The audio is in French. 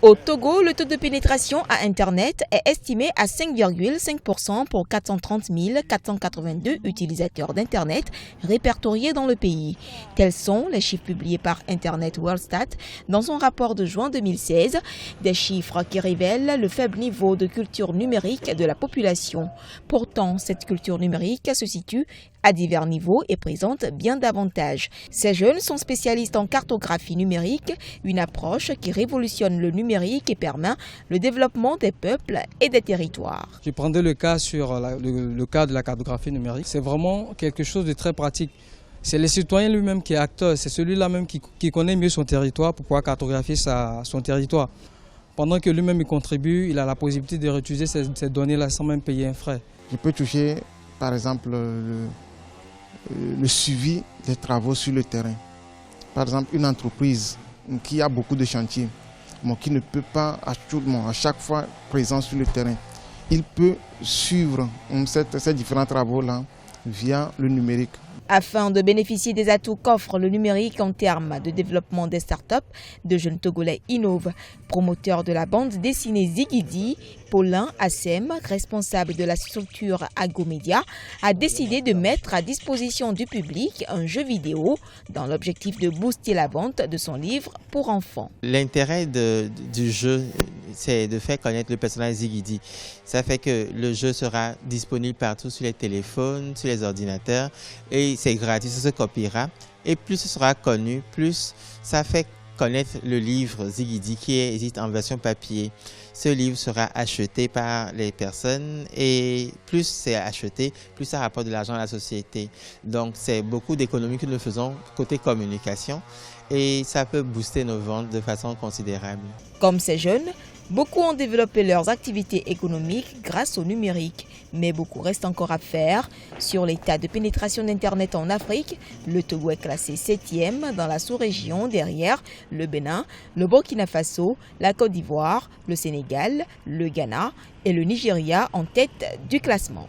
Au Togo, le taux de pénétration à Internet est estimé à 5,5% pour 430 482 utilisateurs d'Internet répertoriés dans le pays. Tels sont les chiffres publiés par Internet Worldstat dans son rapport de juin 2016, des chiffres qui révèlent le faible niveau de culture numérique de la population. Pourtant, cette culture numérique se situe à divers niveaux et présente bien davantage. Ces jeunes sont spécialistes en cartographie numérique, une approche qui révolutionne le numérique et permet le développement des peuples et des territoires. Je prendrai le cas sur le cas de la cartographie numérique. C'est vraiment quelque chose de très pratique. C'est le citoyen lui-même qui est acteur, c'est celui-là même qui connaît mieux son territoire pour pouvoir cartographier son territoire. Pendant que lui-même il contribue, il a la possibilité de réutiliser ces données-là sans même payer un frais. Je peux toucher par exemple le suivi des travaux sur le terrain. Par exemple, une entreprise qui a beaucoup de chantiers, mais qui ne peut pas à chaque fois présent sur le terrain, il peut suivre ces différents travaux-là via le numérique. Afin de bénéficier des atouts qu'offre le numérique en termes de développement des startups, de jeunes Togolais innovent. Promoteur de la bande dessinée Zigidi, Paulin Assem, responsable de la structure Agomedia, a décidé de mettre à disposition du public un jeu vidéo dans l'objectif de booster la vente de son livre pour enfants. L'intérêt du jeu, c'est de faire connaître le personnage Zigidi. Ça fait que le jeu sera disponible partout sur les téléphones, sur les ordinateurs et c'est gratuit, ça se copiera. Et plus ce sera connu, plus ça fait connaître le livre Zigidi qui existe en version papier. Ce livre sera acheté par les personnes et plus c'est acheté, plus ça rapporte de l'argent à la société. Donc c'est beaucoup d'économies que nous faisons côté communication et ça peut booster nos ventes de façon considérable. Comme ces jeunes, beaucoup ont développé leurs activités économiques grâce au numérique. Mais beaucoup reste encore à faire. Sur l'état de pénétration d'Internet en Afrique, le Togo est classé 7e dans la sous-région derrière le Bénin, le Burkina Faso, la Côte d'Ivoire, le Sénégal, le Ghana et le Nigeria en tête du classement.